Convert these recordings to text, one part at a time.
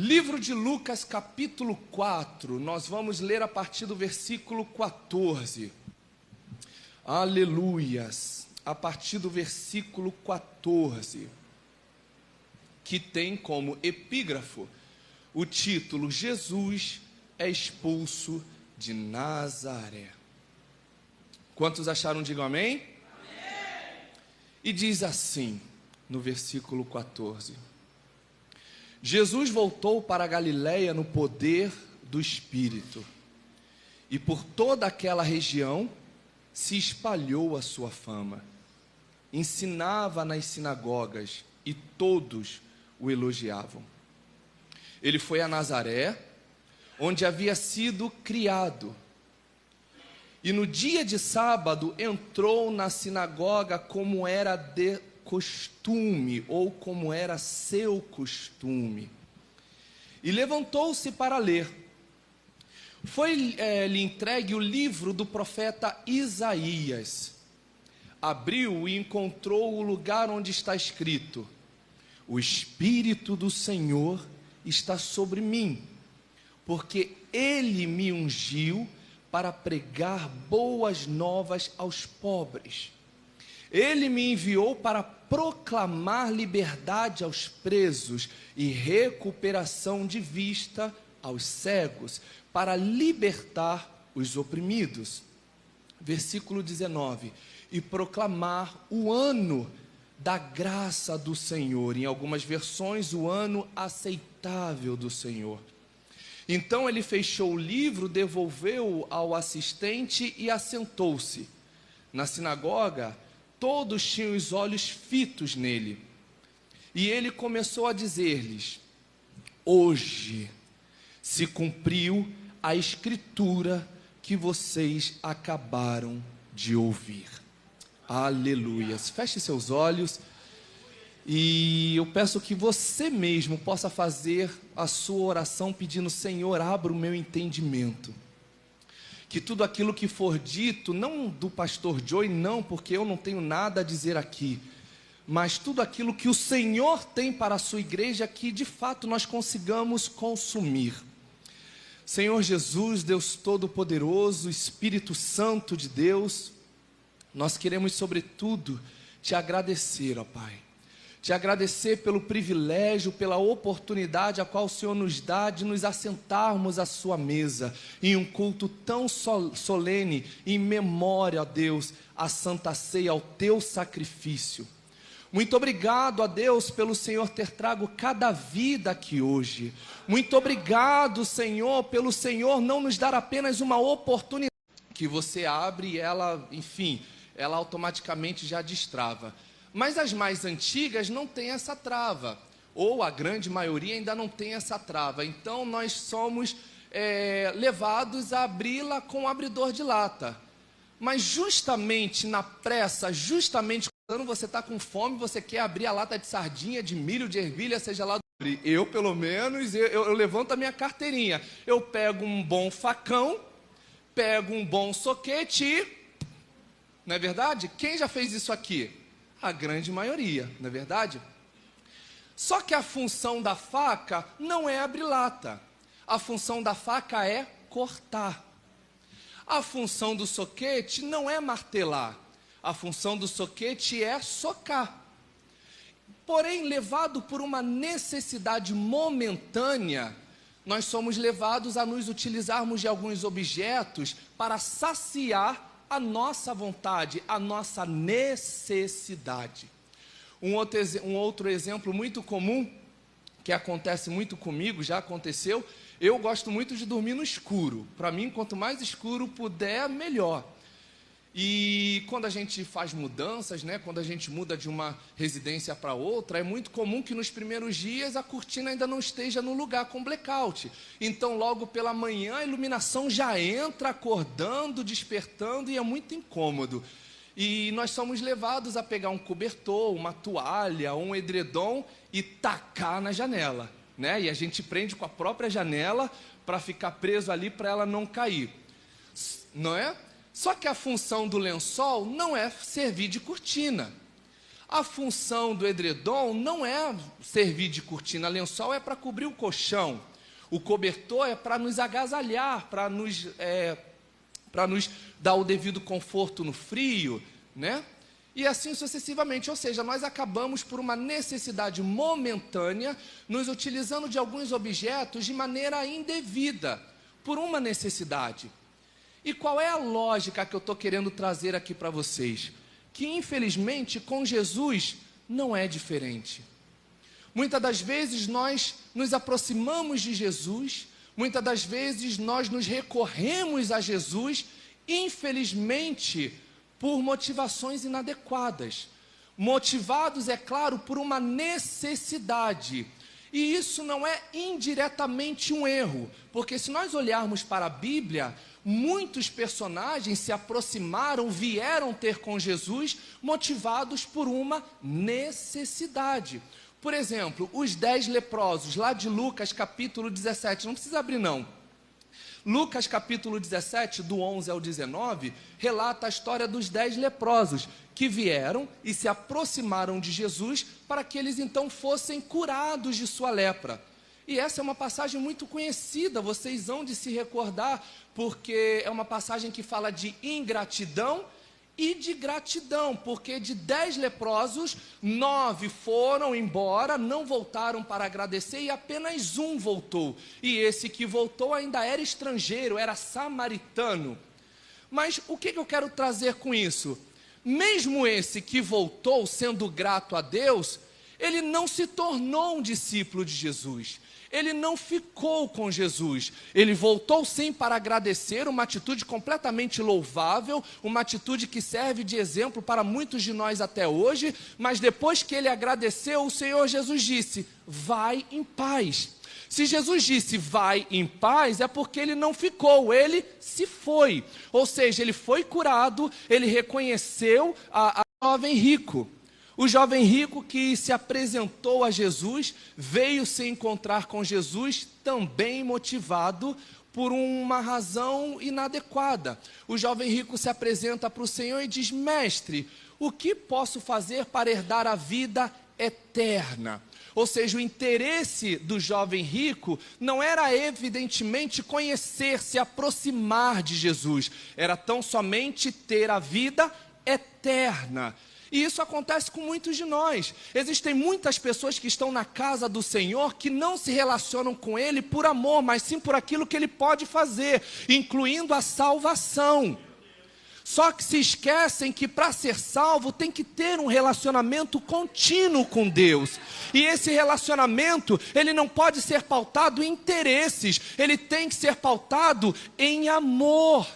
Livro de Lucas, capítulo 4, nós vamos ler a partir do versículo 14. Aleluias! A partir do versículo 14, que tem como epígrafo o título Jesus é expulso de Nazaré. Quantos acharam? Digam amém? Amém. E diz assim, no versículo 14: Jesus voltou para a Galiléia no poder do Espírito, e por toda aquela região se espalhou a sua fama. Ensinava nas sinagogas e todos o elogiavam. Ele foi a Nazaré, onde havia sido criado, e no dia de sábado entrou na sinagoga como era de costume, ou como era seu costume, e levantou-se para ler. Foi-lhe entregue o livro do profeta Isaías. Abriu e encontrou o lugar onde está escrito: o Espírito do Senhor está sobre mim, porque Ele me ungiu para pregar boas novas aos pobres. Ele me enviou para proclamar liberdade aos presos e recuperação de vista aos cegos, para libertar os oprimidos. Versículo 19: e proclamar o ano da graça do Senhor. Em algumas versões, o ano aceitável do Senhor. Então ele fechou o livro, devolveu-o ao assistente e assentou-se. Na sinagoga, todos tinham os olhos fitos nele. E ele começou a dizer-lhes: hoje se cumpriu a escritura que vocês acabaram de ouvir. Aleluias. Feche seus olhos e eu peço que você mesmo possa fazer a sua oração pedindo: Senhor, abra o meu entendimento. Que tudo aquilo que for dito, não do pastor Joey, não, porque eu não tenho nada a dizer aqui, mas tudo aquilo que o Senhor tem para a sua igreja, que de fato nós consigamos consumir. Senhor Jesus, Deus Todo-Poderoso, Espírito Santo de Deus, nós queremos sobretudo te agradecer, ó Pai. Te agradecer pelo privilégio, pela oportunidade a qual o Senhor nos dá de nos assentarmos à sua mesa, em um culto tão solene, em memória, ó Deus, à Santa Ceia, ao teu sacrifício. Muito obrigado, ó Deus, pelo Senhor ter trago cada vida aqui hoje. Muito obrigado, Senhor, pelo Senhor não nos dar apenas uma oportunidade, que você abre e ela, enfim, ela automaticamente já destrava. Mas as mais antigas não têm essa trava, ou a grande maioria ainda não tem essa trava. Então nós somos levados a abri-la com um abridor de lata. Mas justamente na pressa, justamente quando você está com fome, você quer abrir a lata de sardinha, de milho, de ervilha, seja lá do que. Eu, pelo menos, eu levanto a minha carteirinha. Eu pego um bom facão, pego um bom soquete e... Não é verdade? Quem já fez isso aqui? A grande maioria, não é verdade? Só que a função da faca não é abrir lata. A função da faca é cortar. A função do soquete não é martelar. A função do soquete é socar. Porém, levado por uma necessidade momentânea, nós somos levados a nos utilizarmos de alguns objetos para saciar a nossa vontade, a nossa necessidade. Um outro exemplo muito comum, que acontece muito comigo, já aconteceu, eu gosto muito de dormir no escuro. Para mim, quanto mais escuro puder, melhor. E quando a gente faz mudanças, né, quando a gente muda de uma residência para outra, é muito comum que nos primeiros dias a cortina ainda não esteja no lugar com blackout. Então, logo pela manhã, a iluminação já entra acordando, despertando, e é muito incômodo. E nós somos levados a pegar um cobertor, uma toalha, um edredom e tacar na janela, né? E a gente prende com a própria janela para ficar preso ali, para ela não cair, não é? Só que a função do lençol não é servir de cortina. A função do edredom não é servir de cortina, lençol é para cobrir o colchão. O cobertor é para nos agasalhar, para nos dar o devido conforto no frio, né? E assim sucessivamente, ou seja, nós acabamos por uma necessidade momentânea, nos utilizando de alguns objetos de maneira indevida, por uma necessidade. E qual é a lógica que eu estou querendo trazer aqui para vocês? Que infelizmente com Jesus não é diferente. Muitas das vezes nós nos aproximamos de Jesus, muitas das vezes nós nos recorremos a Jesus, infelizmente, por motivações inadequadas. Motivados, é claro, por uma necessidade. E isso não é indiretamente um erro, porque se nós olharmos para a Bíblia, muitos personagens se aproximaram, vieram ter com Jesus, motivados por uma necessidade. Por exemplo, os 10 leprosos, lá de Lucas capítulo 17, não precisa abrir não. Lucas capítulo 17, do 11 ao 19, relata a história dos 10 leprosos, que vieram e se aproximaram de Jesus, para que eles então fossem curados de sua lepra. E essa é uma passagem muito conhecida, vocês hão de se recordar, porque é uma passagem que fala de ingratidão e de gratidão, porque de 10 leprosos, 9 foram embora, não voltaram para agradecer, e apenas um voltou. E esse que voltou ainda era estrangeiro, era samaritano. Mas o que eu quero trazer com isso? Mesmo esse que voltou, sendo grato a Deus, ele não se tornou um discípulo de Jesus. Ele não ficou com Jesus, ele voltou sim para agradecer, uma atitude completamente louvável, uma atitude que serve de exemplo para muitos de nós até hoje, mas depois que ele agradeceu, o Senhor Jesus disse, vai em paz. Se Jesus disse, vai em paz, é porque ele não ficou, ele se foi. Ou seja, ele foi curado, ele reconheceu a jovem rico. O jovem rico que se apresentou a Jesus, veio se encontrar com Jesus, também motivado por uma razão inadequada. O jovem rico se apresenta para o Senhor e diz, mestre, o que posso fazer para herdar a vida eterna? Ou seja, o interesse do jovem rico não era evidentemente conhecer, se aproximar de Jesus, era tão somente ter a vida eterna. E isso acontece com muitos de nós. Existem muitas pessoas que estão na casa do Senhor que não se relacionam com Ele por amor, mas sim por aquilo que Ele pode fazer, incluindo a salvação. Só que se esquecem que para ser salvo tem que ter um relacionamento contínuo com Deus. E esse relacionamento, ele não pode ser pautado em interesses, ele tem que ser pautado em amor.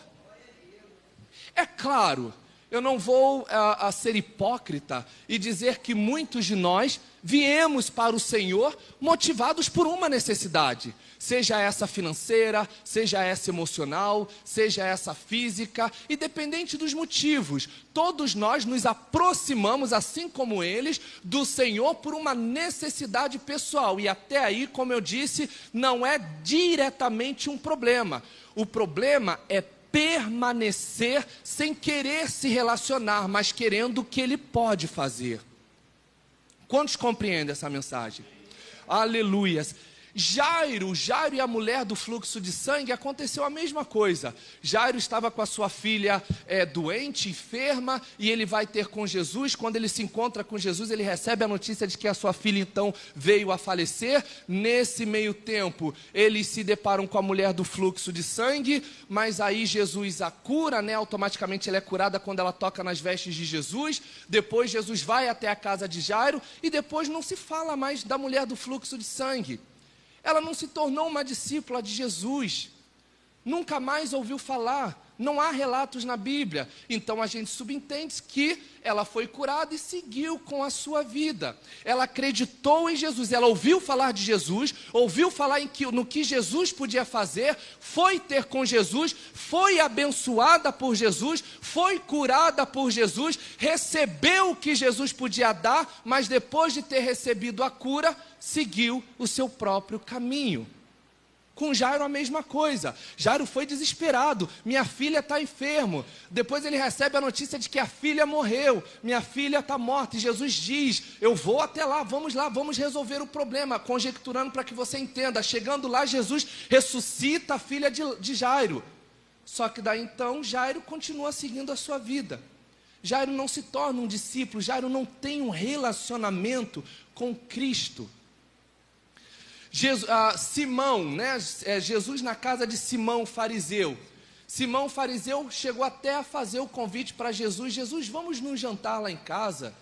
É claro, eu não vou a ser hipócrita e dizer que muitos de nós viemos para o Senhor motivados por uma necessidade, seja essa financeira, seja essa emocional, seja essa física, independente dos motivos, todos nós nos aproximamos, assim como eles, do Senhor por uma necessidade pessoal, e até aí, como eu disse, não é diretamente um problema, o problema é permanecer sem querer se relacionar, mas querendo o que Ele pode fazer. Quantos compreendem essa mensagem? Aleluias. Jairo e a mulher do fluxo de sangue, aconteceu a mesma coisa. Jairo estava com a sua filha doente, enferma, e ele vai ter com Jesus. Quando ele se encontra com Jesus, ele recebe a notícia de que a sua filha então veio a falecer. Nesse meio tempo, eles se deparam com a mulher do fluxo de sangue, mas aí Jesus a cura, né? Automaticamente ela é curada quando ela toca nas vestes de Jesus. Depois Jesus vai até a casa de Jairo, e depois não se fala mais da mulher do fluxo de sangue. Ela não se tornou uma discípula de Jesus, nunca mais ouviu falar, não há relatos na Bíblia. Então a gente subentende que ela foi curada e seguiu com a sua vida. Ela acreditou em Jesus, ela ouviu falar de Jesus, ouviu falar no que Jesus podia fazer, foi ter com Jesus, foi abençoada por Jesus, foi curada por Jesus, recebeu o que Jesus podia dar, mas depois de ter recebido a cura, seguiu o seu próprio caminho. Com Jairo a mesma coisa. Jairo foi desesperado. Minha filha está enferma. Depois ele recebe a notícia de que a filha morreu. Minha filha está morta. E Jesus diz, eu vou até lá, vamos resolver o problema. Conjecturando para que você entenda. Chegando lá, Jesus ressuscita a filha de Jairo. Só que daí então, Jairo continua seguindo a sua vida. Jairo não se torna um discípulo. Jairo não tem um relacionamento com Cristo. Simão, né? Jesus na casa de Simão, fariseu. Simão, fariseu, chegou até a fazer o convite para Jesus. Jesus, vamos num jantar lá em casa.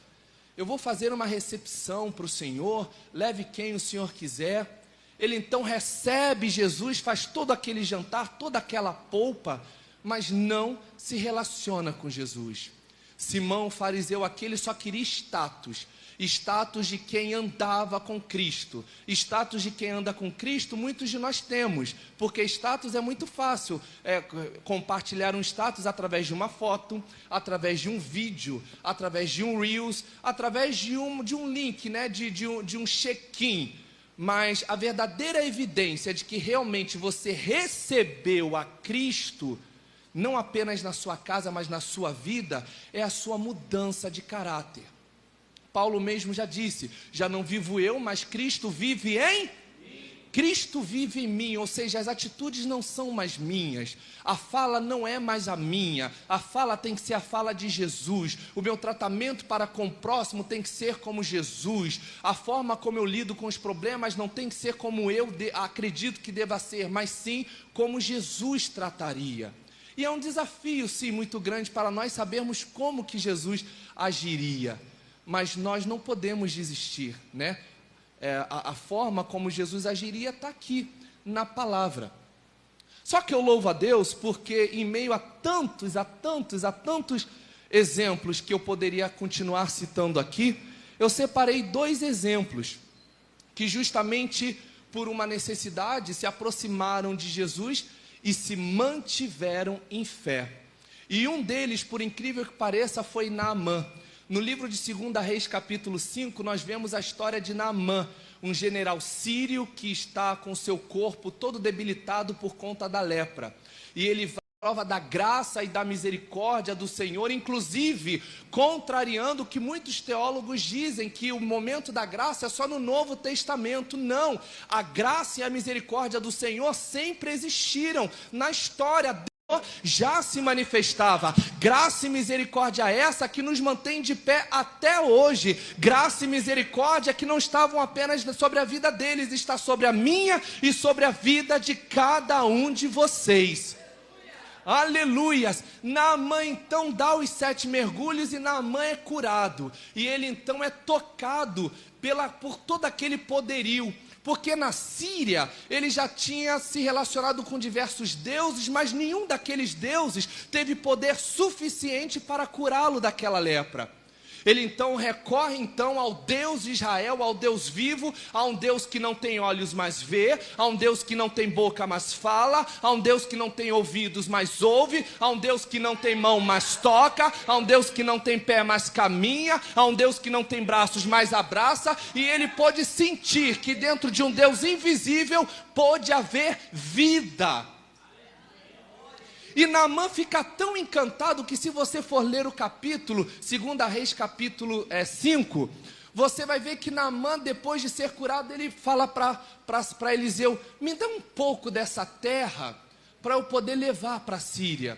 Eu vou fazer uma recepção para o Senhor. Leve quem o Senhor quiser. Ele então recebe Jesus, faz todo aquele jantar, toda aquela polpa, mas não se relaciona com Jesus. Simão, fariseu, aquele só queria status de quem andava com Cristo. Status de quem anda com Cristo, muitos de nós temos, porque status é muito fácil, compartilhar um status através de uma foto, através de um vídeo, através de um Reels, através de um link, né, de um check-in. Mas a verdadeira evidência de que realmente você recebeu a Cristo, não apenas na sua casa, mas na sua vida, é a sua mudança de caráter. Paulo mesmo já disse, já não vivo eu, mas Cristo vive em mim. Cristo vive em mim, ou seja, as atitudes não são mais minhas, a fala não é mais a minha, a fala tem que ser a fala de Jesus, o meu tratamento para com o próximo tem que ser como Jesus, a forma como eu lido com os problemas não tem que ser como eu acredito que deva ser, mas sim como Jesus trataria. E é um desafio, sim, muito grande para nós sabermos como que Jesus agiria. Mas nós não podemos desistir, né? A forma como Jesus agiria está aqui, na palavra. Só que eu louvo a Deus porque em meio a tantos exemplos que eu poderia continuar citando aqui, eu separei 2 exemplos que justamente por uma necessidade se aproximaram de Jesus e se mantiveram em fé. E um deles, por incrível que pareça, foi Naamã. No livro de 2 Reis, capítulo 5, nós vemos a história de Naamã, um general sírio que está com seu corpo todo debilitado por conta da lepra. E ele vai à prova da graça e da misericórdia do Senhor, inclusive contrariando o que muitos teólogos dizem, que o momento da graça é só no Novo Testamento. Não, a graça e a misericórdia do Senhor sempre existiram na história. Já se manifestava, graça e misericórdia essa que nos mantém de pé até hoje, graça e misericórdia que não estavam apenas sobre a vida deles, está sobre a minha e sobre a vida de cada um de vocês. Aleluias. Naamã então dá os 7 mergulhos e Naamã é curado, e ele então é tocado por todo aquele poderio. Porque na Síria ele já tinha se relacionado com diversos deuses, mas nenhum daqueles deuses teve poder suficiente para curá-lo daquela lepra. Ele então recorre então ao Deus de Israel, ao Deus vivo, a um Deus que não tem olhos, mas vê, a um Deus que não tem boca, mas fala, a um Deus que não tem ouvidos, mas ouve, a um Deus que não tem mão, mas toca, a um Deus que não tem pé, mas caminha, a um Deus que não tem braços, mas abraça. E ele pôde sentir que dentro de um Deus invisível pôde haver vida. E Naamã fica tão encantado que, se você for ler o capítulo, 2 Reis capítulo 5, você vai ver que Naamã, depois de ser curado, ele fala para Eliseu, me dá um pouco dessa terra para eu poder levar para a Síria.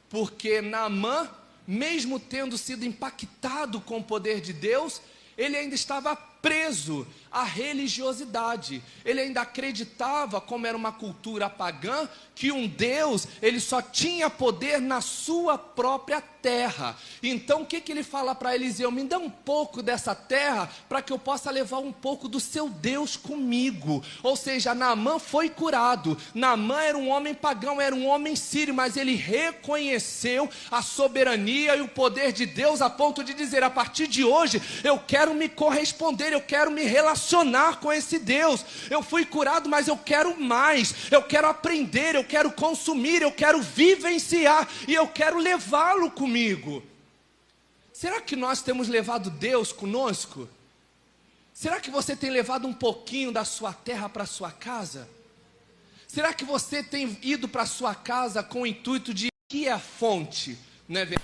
Porque Naamã, mesmo tendo sido impactado com o poder de Deus, ele ainda estava preso à religiosidade. Ele ainda acreditava, como era uma cultura pagã, que um Deus, ele só tinha poder na sua própria terra. Então o que ele fala para Eliseu? Me dá um pouco dessa terra para que eu possa levar um pouco do seu Deus comigo. Ou seja, Naamã foi curado. Naamã era um homem pagão, era um homem sírio, mas ele reconheceu a soberania e o poder de Deus a ponto de dizer, a partir de hoje eu quero me corresponder, eu quero me relacionar com esse Deus. Eu fui curado, mas eu quero mais, eu quero aprender, eu quero consumir, eu quero vivenciar e eu quero levá-lo comigo. Será que nós temos levado Deus conosco? Será que você tem levado um pouquinho da sua terra para a sua casa? Será que você tem ido para sua casa com o intuito de que é a fonte, não é verdade?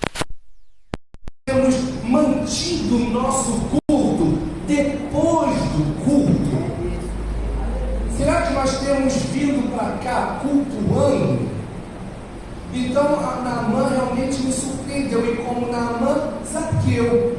Temos mantido o nosso culto depois do culto. Será que nós temos vindo para cá cultuando? Então Naamã realmente me surpreendeu. E como Naamã, Zaqueu,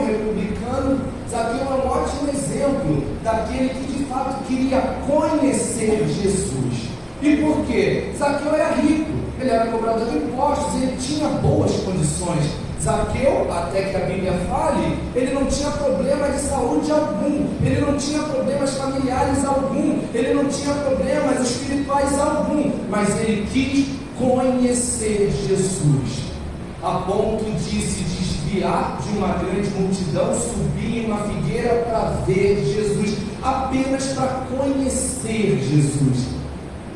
republicano, Zaqueu é um ótimo exemplo daquele que de fato queria conhecer Jesus. E por quê? Zaqueu era rico, ele era cobrador de impostos, ele tinha boas condições. Zaqueu, até que a Bíblia fale, ele não tinha problema de saúde algum, ele não tinha problemas familiares algum, ele não tinha problemas espirituais algum, mas ele quis conhecer Jesus, a ponto de se desviar de uma grande multidão, subir em uma figueira para ver Jesus, apenas para conhecer Jesus.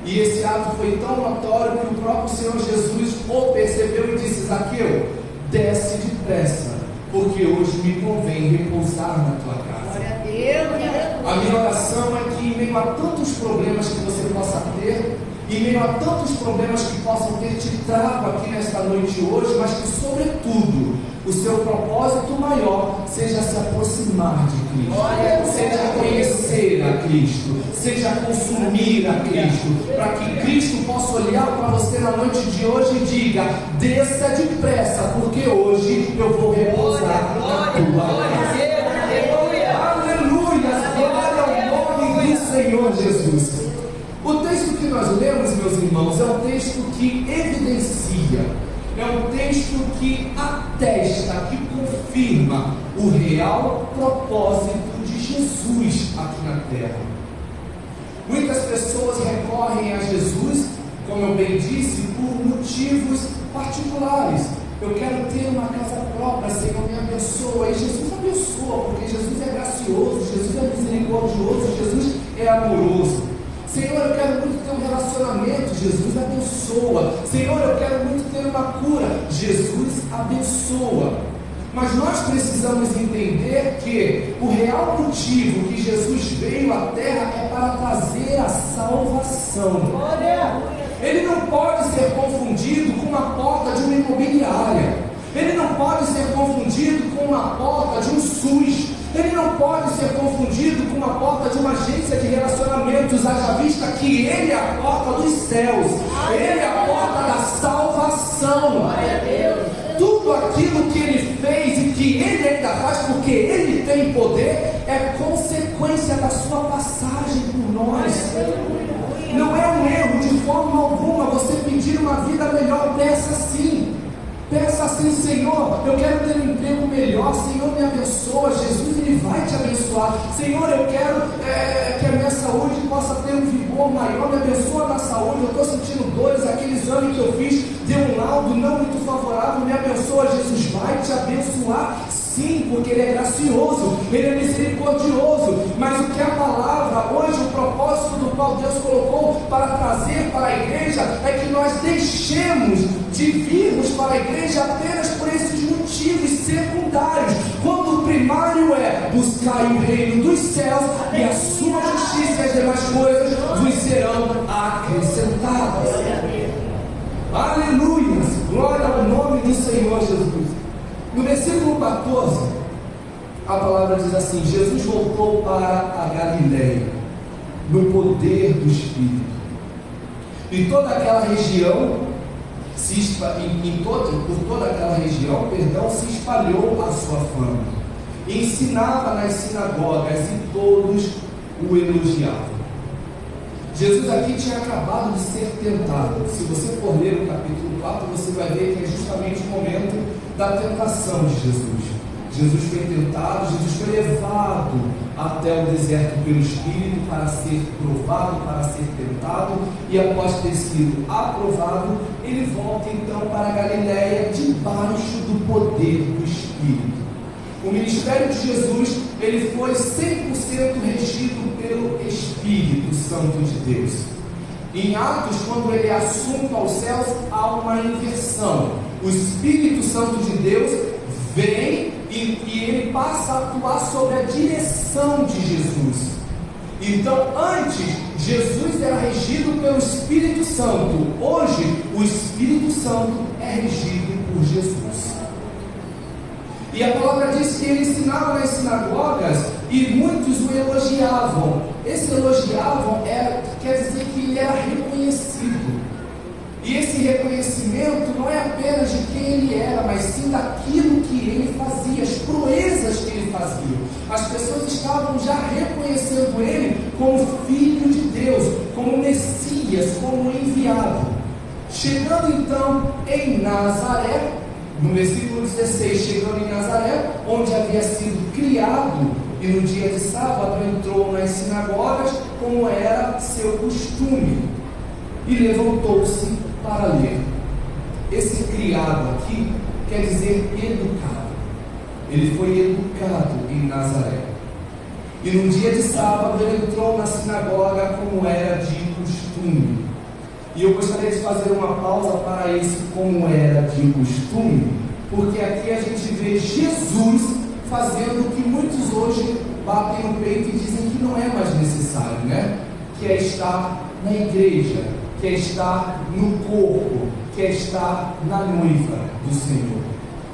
E esse ato foi tão notório que o próprio Senhor Jesus o percebeu e disse: Zaqueu, desce depressa, porque hoje me convém repousar na tua casa. Glória a Deus. A minha oração é que, em meio a tantos problemas que você possa ter, em meio a tantos problemas que possam ter te trago aqui nesta noite hoje, mas que, sobretudo, o seu propósito maior seja se aproximar de Cristo, seja conhecer a Cristo, seja consumir a Cristo, para que Cristo possa olhar para você na noite de hoje e diga: desça depressa, porque hoje eu vou repousar na tua casa. Aleluia, glória ao nome do Senhor Jesus. O texto que nós lemos, meus irmãos, é um texto que evidencia, é um texto que atesta, que confirma o real propósito de Jesus aqui na terra. Muitas pessoas recorrem a Jesus, como eu bem disse, por motivos particulares. Eu quero ter uma casa própria, Senhor, me abençoa. E Jesus abençoa, porque Jesus é gracioso, Jesus é misericordioso, Jesus é amoroso. Senhor, eu quero muito ter um relacionamento, Jesus abençoa. Senhor, eu quero muito ter uma cura, Jesus abençoa. Mas nós precisamos entender que o real motivo que Jesus veio à terra é para trazer a salvação. Ele não pode ser confundido com uma porta de uma imobiliária. Ele não pode ser confundido com uma porta de um SUS. Ele não pode ser confundido com uma porta de uma agência de relacionamentos, haja vista que Ele é a porta dos céus, Ele é a porta da salvação. Tudo aquilo que Ele fez e que Ele ainda faz, porque Ele tem poder, é consequência da sua passagem por nós. Não é um erro de forma alguma você pedir uma vida melhor. Peça sim. Peça assim: Senhor, eu quero ter um emprego melhor, Senhor, me abençoa. Jesus, Ele vai te abençoar. Senhor, eu quero que a minha saúde possa ter um vigor maior, me abençoa na saúde. Eu estou sentindo dores, aquele exame que eu fiz deu um laudo não muito favorável, me abençoa. Jesus vai te abençoar sim, porque Ele é gracioso, Ele é misericordioso. Mas o que a palavra hoje, o propósito do qual Deus colocou para trazer para a igreja, é que nós deixemos de virmos para a igreja apenas por esses motivos secundários, quando o primário é buscar o reino dos céus e a sua justiça e as demais coisas vos serão acrescentadas. Aleluia, glória ao nome do Senhor Jesus. No versículo 14, a palavra diz assim: Jesus voltou para a Galileia, no poder do Espírito, e toda aquela região por toda aquela região, se espalhou a sua fama. Ensinava nas sinagogas e todos o elogiavam. Jesus aqui tinha acabado de ser tentado. Se você for ler o capítulo 4, você vai ver que é justamente o momento da tentação de Jesus. Jesus foi tentado, Jesus foi levado até o deserto pelo Espírito para ser provado, para ser tentado, e após ter sido aprovado, ele volta então para a Galileia debaixo do poder do Espírito. O ministério de Jesus, ele foi 100% regido pelo Espírito Santo de Deus. Em Atos, quando ele é assunto aos céus, há uma inversão. O Espírito Santo de Deus vem e ele passa a atuar sob a direção de Jesus. Então, antes, Jesus era regido pelo Espírito Santo. Hoje, o Espírito Santo é regido por Jesus. E a palavra diz que ele ensinava nas sinagogas e muitos o elogiavam. Esse elogiavam quer dizer que ele era reconhecido. E esse reconhecimento não é apenas de quem ele era, mas sim daquilo que ele fazia, as proezas que ele fazia. As pessoas estavam já reconhecendo ele como Filho de Deus, como Messias, como enviado. Chegando então em Nazaré, no versículo 16, chegando em Nazaré, onde havia sido criado, e no dia de sábado entrou nas sinagogas, como era seu costume, e levantou-se para ler. Esse criado aqui quer dizer educado. Ele foi educado em Nazaré. E no dia de sábado ele entrou na sinagoga como era de costume. E eu gostaria de fazer uma pausa para isso, como era de costume, porque aqui a gente vê Jesus fazendo o que muitos hoje batem no peito e dizem que não é mais necessário, né? Que é estar na igreja, que é estar no corpo, que é estar na noiva do Senhor.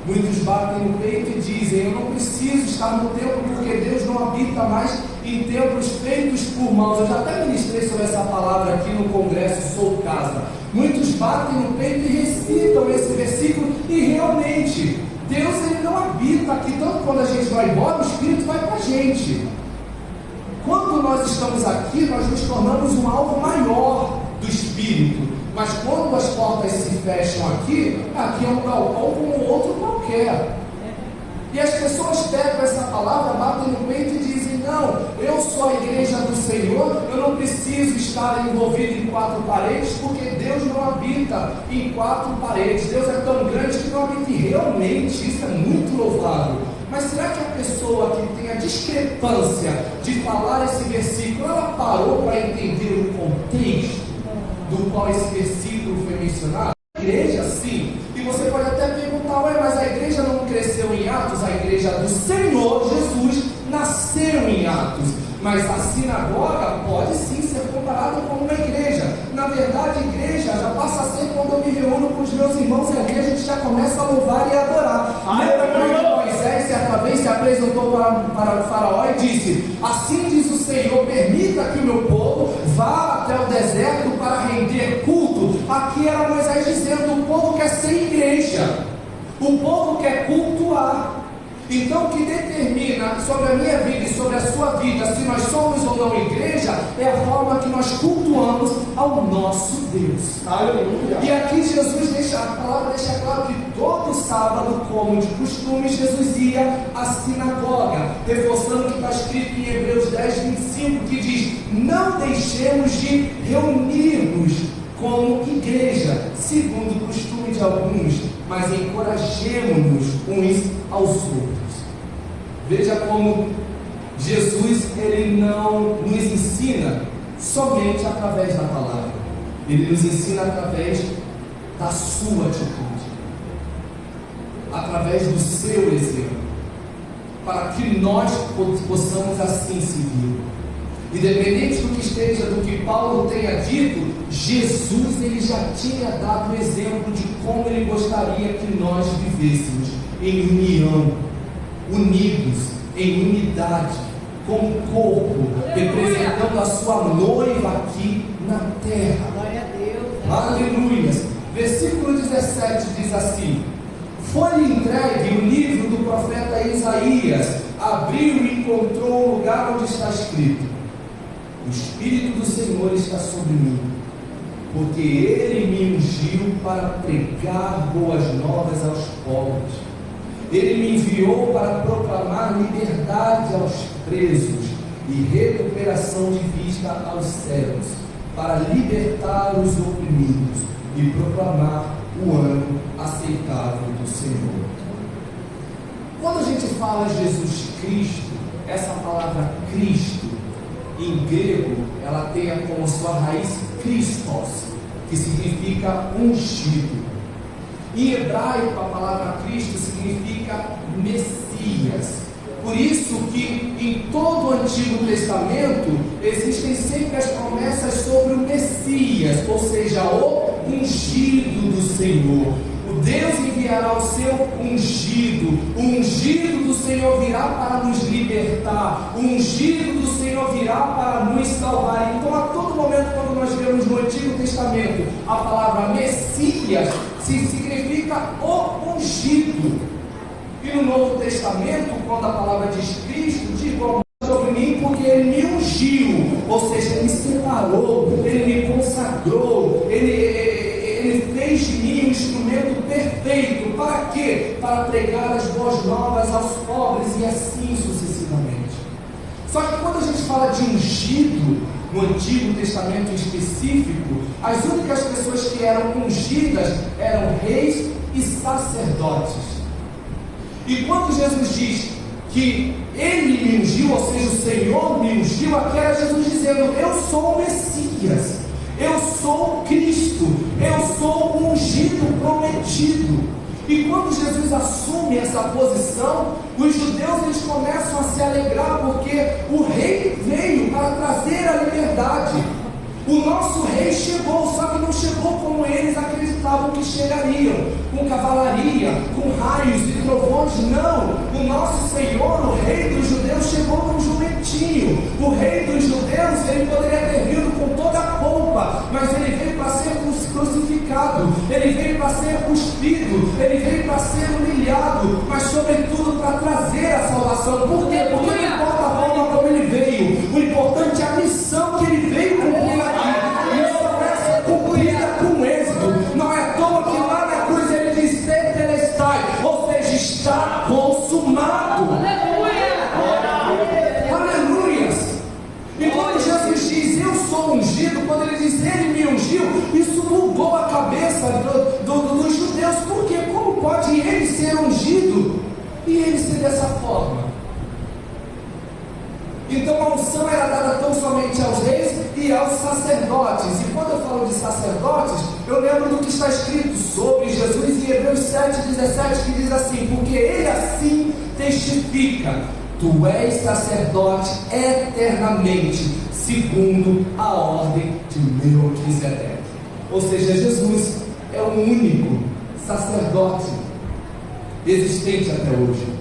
Muitos batem no peito e dizem: eu não preciso estar no templo porque Deus não habita mais em templos feitos por mãos. Eu já até ministrei sobre essa palavra aqui no congresso Sou Casa. Muitos batem no peito e recitam esse versículo, e realmente Deus ele não habita aqui. Tanto quando a gente vai embora, o Espírito vai com a gente. Quando nós estamos aqui, nós nos tornamos um alvo maior do Espírito. Mas quando as portas se fecham aqui é um galpão como outro qualquer. E as pessoas pegam essa palavra, batem no peito e dizem: não, eu sou a igreja do Senhor, eu não preciso estar envolvido em quatro paredes, porque Deus não habita em quatro paredes. Deus é tão grande que não habita. E realmente isso é muito louvável. Mas será que a pessoa que tem a discrepância de falar esse versículo, ela parou para entender o contexto do qual esse versículo foi mencionado? A igreja, sim. E você pode até perguntar: ué, mas a igreja não cresceu em Atos? A igreja do Senhor Jesus nasceu em Atos. Mas a sinagoga pode sim ser comparada com uma igreja. Na verdade, a igreja já passa a ser quando eu me reúno com os meus irmãos e aqui a gente já começa a louvar e adorar. Lembra quando Moisés certa vez se apresentou para o faraó e disse: assim diz o Senhor, permita que o meu povo vá até o deserto para render culto. Aqui era Moisés dizendo: o povo quer ser igreja, o povo quer cultuar. Então o que determina sobre a minha vida e sobre a sua vida, se nós somos ou não igreja, é a forma que nós cultuamos ao nosso Deus. Aleluia. E aqui Jesus a palavra deixa claro que todo sábado, como de costume, Jesus ia à sinagoga, reforçando o que está escrito em Hebreus 10:25, que diz: não deixemos de reunir-nos como igreja, segundo o costume de alguns, mas encorajemo-nos uns aos outros. Veja como Jesus ele não nos ensina somente através da palavra, ele nos ensina através da sua atitude, através do seu exemplo, para que nós possamos assim seguir. Independente do que esteja, do que Paulo tenha dito, Jesus ele já tinha dado o exemplo de como ele gostaria que nós vivêssemos em união, unidos, em unidade, como corpo, representando a sua noiva aqui na terra. Glória a Deus. Aleluia. Versículo 17 diz assim: foi-lhe entregue o livro do profeta Isaías, abriu e encontrou o lugar onde está escrito: o Espírito do Senhor está sobre mim, porque Ele me ungiu para pregar boas novas aos pobres. Ele me enviou para proclamar liberdade aos presos e recuperação de vista aos cegos, para libertar os oprimidos e proclamar o ano aceitável do Senhor. Quando a gente fala Jesus Cristo, essa palavra Cristo, em grego, ela tem como sua raiz Christos, que significa ungido. Em hebraico, a palavra Cristo significa Messias. Por isso que em todo o Antigo Testamento existem sempre as promessas sobre o Messias. ou seja, o ungido do Senhor. O Deus enviará o seu ungido. O ungido do Senhor virá para nos libertar. O ungido do Senhor virá para nos salvar. Então, a todo momento, quando nós vemos no Antigo Testamento a palavra Messias, significa o ungido. E no Novo Testamento, quando a palavra diz Cristo, digo sobre mim porque Ele me ungiu, ou seja, Ele me separou, Ele me consagrou, Ele fez de mim um instrumento perfeito. Para quê? Para pregar as boas novas aos pobres e assim sucessivamente. Só que quando a gente fala de ungido, no Antigo Testamento em específico, as únicas pessoas que eram ungidas eram reis e sacerdotes. E quando Jesus diz que Ele me ungiu, ou seja, o Senhor me ungiu, aqui era Jesus dizendo: eu sou o Messias, eu sou o Cristo, eu sou o ungido prometido. E quando Jesus assume essa posição, os judeus eles começam a se alegrar, porque o rei veio para trazer a liberdade. O nosso rei chegou, só que não chegou como eles acreditavam que chegariam, com cavalaria, com raios e trovões. Não, o nosso Senhor, o rei dos judeus, chegou com um jumentinho. O rei dos judeus, ele poderia ter vindo com toda a pompa, mas ele veio para ser crucificado, ele veio para ser cuspido, ele veio para ser humilhado, mas sobretudo para trazer a salvação. Por quê? Porque não importa a forma como ele veio, o importante é a missão que ele veio cumprir aqui. Missão essa cumprida com êxito. Não é à toa que lá na cruz ele diz tetelestai, ou seja, está consumado. Aleluias! E quando Jesus diz eu sou ungido, quando ele diz ele me ungiu, isso bugou a cabeça dos judeus. Por quê? Como pode ele ser ungido e ele ser dessa forma? Então a unção era dada tão somente aos reis e aos sacerdotes. E quando eu falo de sacerdotes, eu lembro do que está escrito sobre Jesus em Hebreus 7,17, que diz assim: porque ele assim testifica, tu és sacerdote eternamente, segundo a ordem de Melquisedeque. Ou seja, Jesus é o único sacerdote existente até hoje.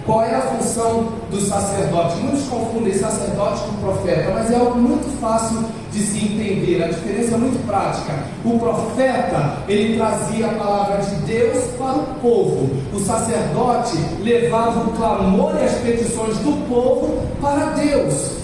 Qual é a função do sacerdote? Muitos confundem sacerdote com profeta, mas é algo muito fácil de se entender. A diferença é muito prática. O profeta, ele trazia a palavra de Deus para o povo. O sacerdote levava o clamor e as petições do povo para Deus.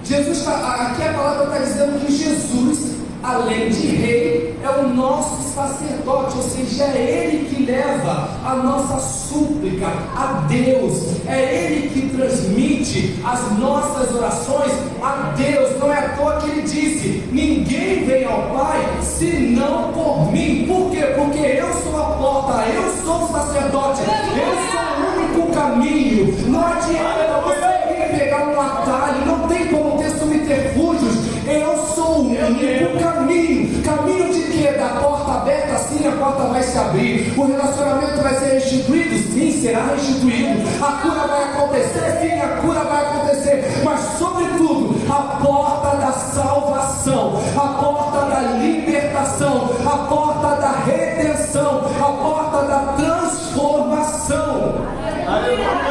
Jesus, aqui a palavra está dizendo que Jesus, além de rei, é o nosso sacerdote, ou seja, é ele que leva a nossa súplica a Deus, é ele que transmite as nossas orações a Deus. Não é à toa que ele disse: ninguém vem ao Pai senão por mim. Por quê? Porque eu sou a porta, eu sou o sacerdote, eu sou o único caminho. Não adianta você pegar um atalho, não tem como ter subterfúgios. Eu sou o único caminho. Caminho de quê? Da porta aberta, sim, a porta vai se abrir. O relacionamento vai ser restituído, sim, será restituído. A cura vai acontecer, sim, a cura vai acontecer. Mas sobretudo, a porta da salvação, a porta da libertação, a porta da redenção, a porta da transformação. Aleluia!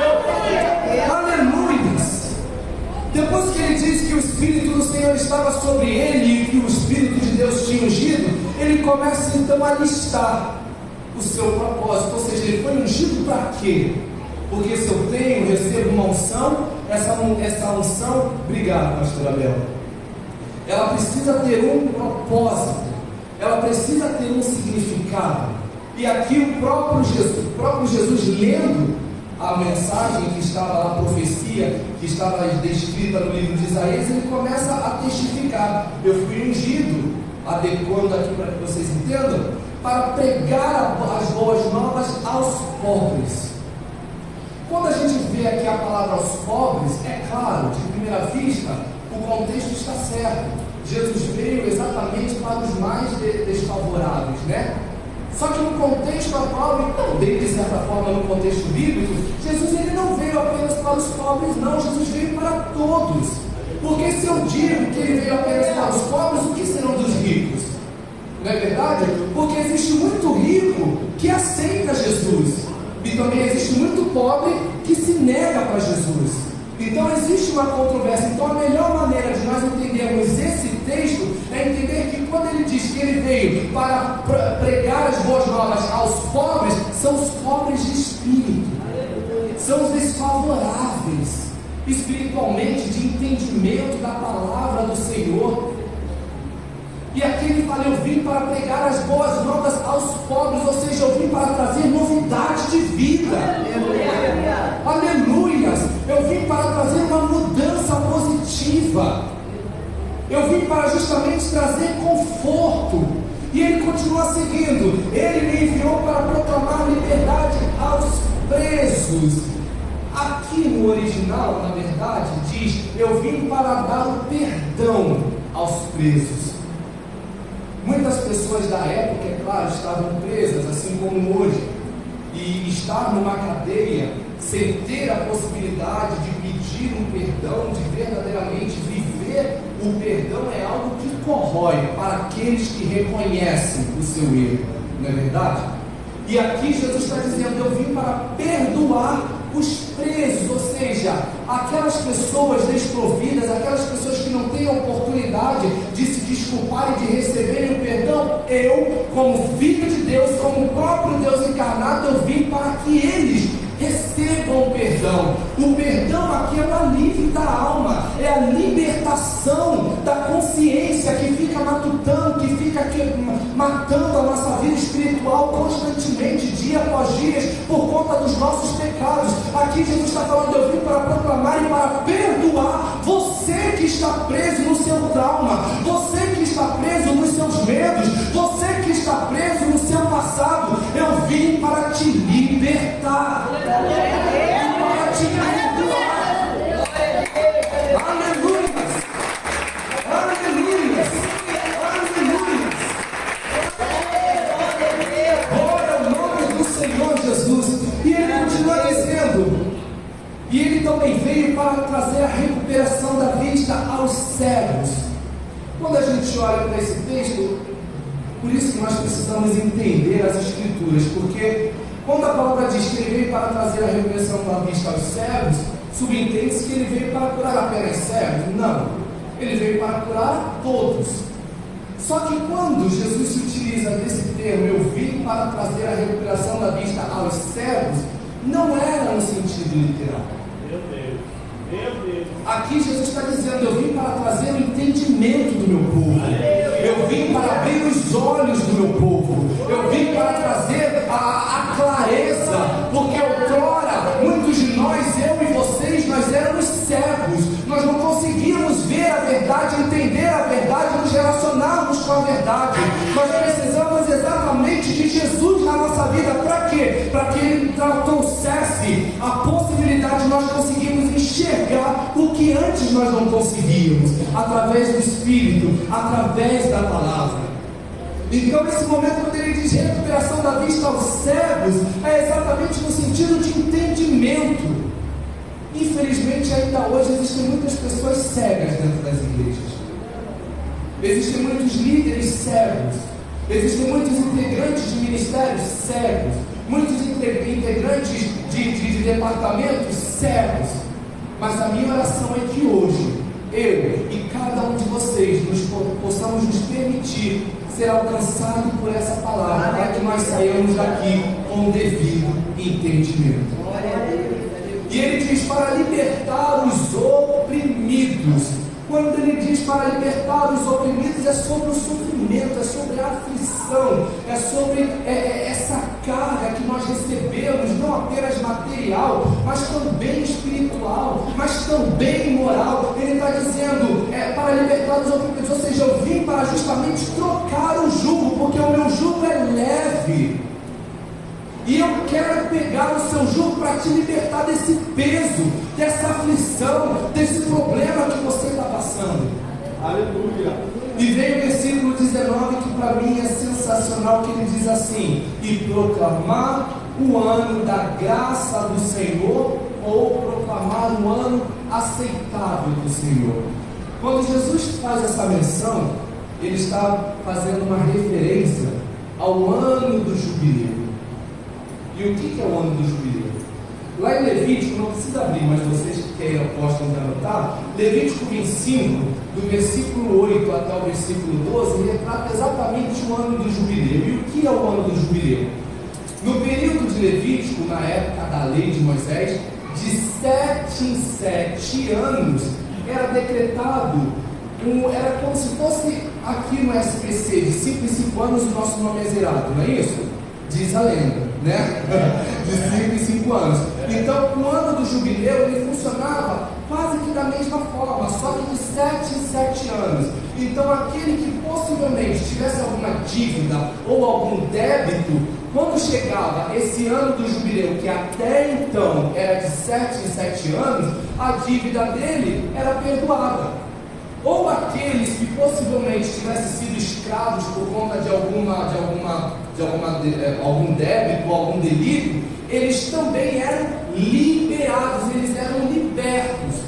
Depois que ele diz que o Espírito do Senhor estava sobre ele e que o Espírito de Deus tinha ungido, ele começa então a listar o seu propósito. Ou seja, ele foi ungido para quê? Porque se eu recebo uma unção, essa unção, obrigado, pastor Abel, ela precisa ter um propósito, ela precisa ter um significado. E aqui o próprio Jesus lendo a mensagem que estava lá, a profecia que estava descrita no livro de Isaías, ele começa a testificar: eu fui ungido, adequando aqui para que vocês entendam, para pregar as boas novas aos pobres. Quando a gente vê aqui a palavra aos pobres, é claro, de primeira vista, o contexto está certo. Jesus veio exatamente para os mais desfavoráveis, né? Só que no contexto atual, e também de certa forma no contexto bíblico, Jesus ele não veio apenas para os pobres, não. Jesus veio para todos. Porque se eu digo que ele veio apenas para os pobres, o que serão dos ricos? Então existe uma controvérsia. Então a melhor maneira de nós entendermos esse texto é entender que quando ele diz que ele veio para pregar as boas novas aos pobres, são os pobres de espírito, são os desfavoráveis espiritualmente, de entendimento da palavra do Senhor. E aqui ele fala: eu vim para pregar as boas novas aos pobres, ou seja, eu vim para trazer novidade de vida. Aleluias! Eu vim para trazer uma mudança positiva. Eu vim para justamente trazer conforto. E ele continua seguindo: ele me enviou para proclamar liberdade aos presos. Aqui no original, na verdade, diz: eu vim para dar o perdão aos presos. Muitas pessoas da época, é claro, estavam presas, assim como hoje, e estar numa cadeia sem ter a possibilidade de pedir um perdão, de verdadeiramente viver o perdão, é algo que corrói para aqueles que reconhecem o seu erro, não é verdade? E aqui Jesus está dizendo: eu vim para perdoar os presos, ou seja, aquelas pessoas desprovidas, aquelas pessoas que não têm a oportunidade de se desculpar e de receberem o perdão. Eu, como Filho de Deus, como o próprio Deus encarnado, eu vim para que eles recebam o perdão. O perdão aqui é o alívio da alma, é a libertação da consciência que fica matutando, que fica matando a nossa vida espiritual constantemente, dia após dia, por conta dos nossos pecados. Aqui Jesus está falando: eu vim para proclamar e para perdoar você que está preso no seu trauma, você que está preso nos seus medos, você que está preso no seu passado. Eu vim para te libertar, para te perdoar. Aleluia, aleluia, aleluia. Glória ao nome do Senhor Jesus. E ele continua dizendo: e ele também veio para trazer a recuperação da vista aos cegos. Quando a gente olha para esse texto, por isso que nós precisamos entender as Escrituras, porque quando a palavra diz que ele veio para trazer a recuperação da vista aos cegos, subentende-se que ele veio para curar apenas cegos. Não, ele veio para curar todos. Só que quando Jesus se utiliza desse termo, eu vim para trazer a recuperação da vista aos cegos, não era no sentido literal. Meu Deus, meu Deus. Aqui Jesus está dizendo: eu vim para trazer o entendimento do meu povo, eu vim para abrir os olhos do meu povo, eu vim para trazer a clareza, porque outrora muitos de nós, eu e vocês, nós éramos cegos, nós não conseguíamos ver a verdade, entender a verdade, nos relacionarmos com a verdade. Nós precisamos exatamente de Jesus na nossa vida. Para quê? Para que Ele trouxesse a possibilidade de nós conseguirmos enxergar o que antes nós não conseguíamos, através do Espírito, através da palavra. Então esse momento, quando ele diz recuperação da vista aos cegos, é exatamente no sentido de entendimento. Infelizmente ainda hoje existem muitas pessoas cegas dentro das igrejas, existem muitos líderes cegos, existem muitos integrantes de ministérios cegos, muitos integrantes de departamentos cegos. Mas a minha oração é que hoje eu e cada um de vocês possamos nos permitir ser alcançados por essa palavra, para que nós saiamos daqui com o devido entendimento. E ele diz: para libertar os oprimidos. Quando ele diz para libertar os oprimidos, é sobre o sofrimento, é sobre a aflição, é sobre essa carga que nós recebemos, não apenas material, mas também espiritual, mas também moral. Ele está dizendo, para libertar os oprimidos, ou seja, eu vim para justamente trocar o jugo, porque o meu jugo é leve. E eu quero pegar o seu jugo para te libertar desse peso, dessa aflição, desse problema que você está passando. Aleluia. E vem o versículo 19, que para mim é sensacional, que ele diz assim: e proclamar o ano da graça do Senhor, ou proclamar o ano aceitável do Senhor. Quando Jesus faz essa menção, ele está fazendo uma referência ao ano do jubileu. E o que é o ano do jubileu? Lá em Levítico, não precisa abrir, mas vocês que queiram postam de anotar, Levítico 25, do versículo 8 até o versículo 12, retrata exatamente o ano do jubileu. E o que é o ano do jubileu? No período de Levítico, na época da lei de Moisés, de 7 em 7 anos, era decretado, era como se fosse aqui no SPC, de 5 em 5 anos o nosso nome é zerado, não é isso? Diz a lenda, né? De 5 em 5 anos. Então, o ano do jubileu, ele funcionava quase que da mesma forma, só que de 7 em 7 anos. Então, aquele que possivelmente tivesse alguma dívida ou algum débito, quando chegava esse ano do jubileu, que até então era de 7 em 7 anos, a dívida dele era perdoada. Ou aqueles que possivelmente tivessem sido escravos por conta de algum débito ou algum delito, eles também eram liberados, eles eram libertos.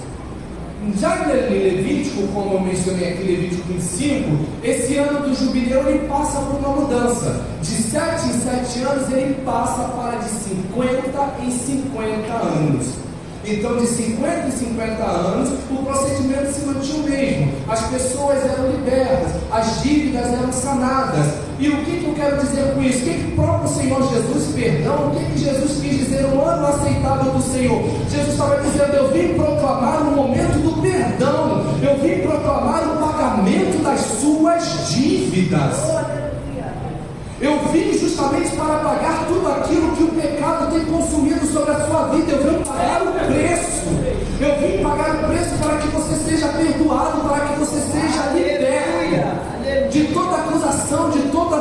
Já em Levítico, como eu mencionei aqui, Levítico 25, esse ano do jubileu ele passa por uma mudança. De 7 em 7 anos ele passa para de 50 em 50 anos. Então, de 50 em 50 anos, o procedimento se mantinha o mesmo. As pessoas eram libertas, as dívidas eram sanadas. E o que eu quero dizer com isso? O que o próprio Senhor Jesus, perdão, o que Jesus quis dizer no ano aceitável do Senhor? Jesus estava dizendo: eu vim proclamar o momento do perdão, eu vim proclamar o pagamento das suas dívidas. Eu vim justamente para pagar tudo aquilo que o pecado tem consumido sobre a sua vida. Eu vim pagar o preço. Eu vim pagar o preço para que você seja perdoado, para que você seja liberto de toda acusação, de toda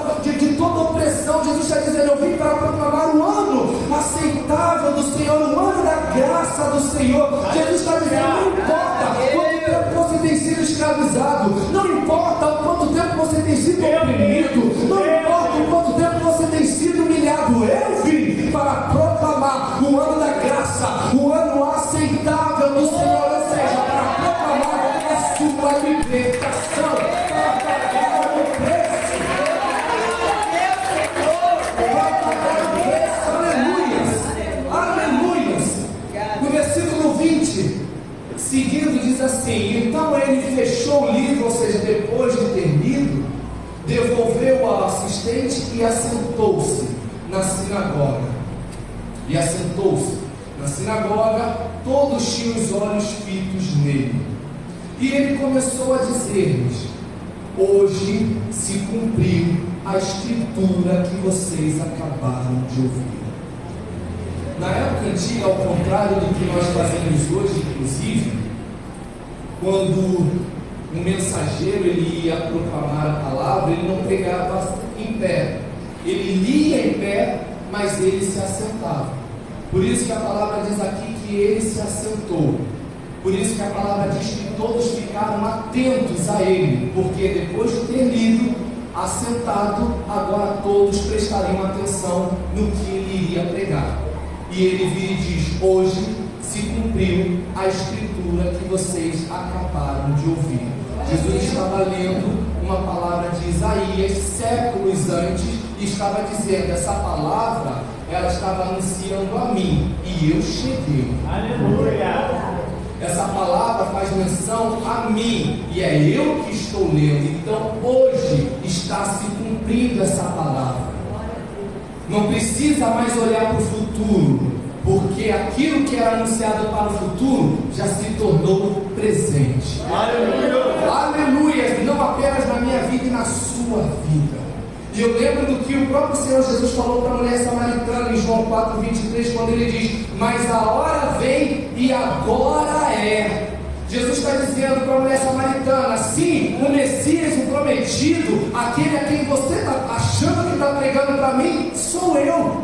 opressão. Jesus está dizendo: eu vim para proclamar o ano aceitável do Senhor, o ano da graça do Senhor. Jesus está dizendo: não importa quanto tempo você tem sido escravizado, não importa o quanto tempo você tem sido oprimido, não importa o quanto tempo você tem sido humilhado, eu vim para proclamar o ano da graça, o ano aceitável do Senhor, ou seja, para proclamar a sua libertação, para pagar o preço, aleluias. No versículo 20, seguindo, diz assim: então ele fechou o livro, ou seja, depois de ter lido, devolveu ao assistente e assentou-se na sinagoga. Todos tinham os olhos fitos nele. E ele começou a dizer-lhes: hoje se cumpriu a escritura que vocês acabaram de ouvir. Na época antiga, ao contrário do que nós fazemos hoje, inclusive, quando um mensageiro ele ia proclamar a palavra, ele não pregava em pé, ele lia em pé, mas ele se assentava. Por isso que a palavra diz aqui que ele se assentou. Por isso que a palavra diz que todos ficaram atentos a ele, porque depois de ter lido, assentado, agora todos prestariam atenção no que ele iria pregar. E ele vira e diz: hoje se cumpriu a escritura que vocês acabaram de ouvir. Jesus estava lendo uma palavra de Isaías séculos antes e estava dizendo: essa palavra, ela estava anunciando a mim e eu cheguei. Aleluia! Essa palavra faz menção a mim e é eu que estou lendo. Então hoje está se cumprindo essa palavra. Não precisa mais olhar para o futuro, porque aquilo que era anunciado para o futuro já se tornou presente. Aleluia! Aleluia! Não apenas na minha vida e na sua vida. E eu lembro do que o próprio Senhor Jesus falou para a mulher samaritana em João 4:23, quando ele diz: mas a hora vem e agora é. Jesus está dizendo para a mulher samaritana: sim, o Messias, o prometido, aquele a quem você está achando que está pregando para mim, sou eu.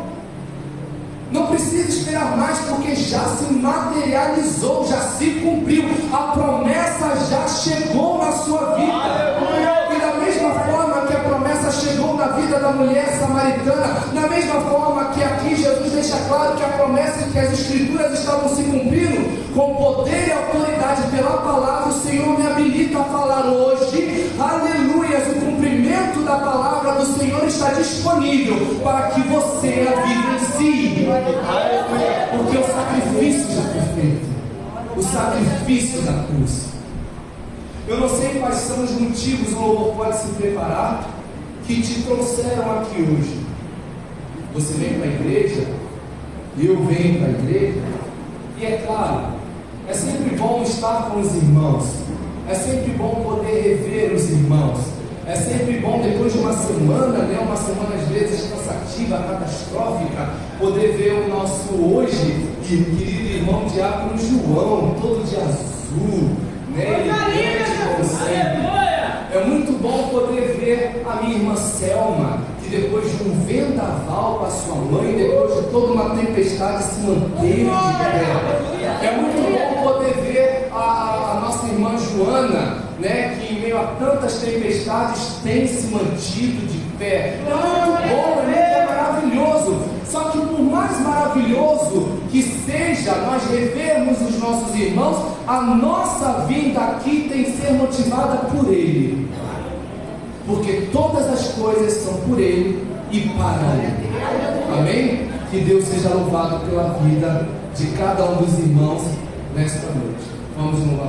Não precisa esperar mais, porque já se materializou, já se cumpriu, a promessa já chegou na sua vida. E da mesma forma que a promessa chegou na vida da mulher samaritana, da mesma forma que aqui Jesus deixa claro que a promessa e que as escrituras estavam se cumprindo, com poder e autoridade pela palavra, o Senhor me habilita a falar hoje, aleluia, o cumprimento da da palavra do Senhor está disponível para que você a vivencie. Porque o sacrifício já foi feito. O sacrifício da cruz. Eu não sei quais são os motivos, o louvor pode se preparar, que te trouxeram aqui hoje. Você vem para a igreja, eu venho para a igreja, e é claro, é sempre bom estar com os irmãos, é sempre bom poder rever os irmãos, é sempre bom depois de uma semana, uma semana às vezes cansativa, catastrófica, poder ver o nosso hoje querido irmão Diácono João, todo de azul, é muito bom poder ver a minha irmã Selma, que depois de um vendaval com a sua mãe, depois de toda uma tempestade, se manteve de pé. É muito bom poder ver a nossa irmã Joana, que em meio a tantas tempestades tem se mantido de pé. É muito bom, é maravilhoso. Só que por mais maravilhoso que seja nós revermos os nossos irmãos, a nossa vinda aqui tem que ser motivada por Ele. Porque todas as coisas são por Ele e para Ele. Amém? Que Deus seja louvado pela vida de cada um dos irmãos nesta noite. Vamos louvar.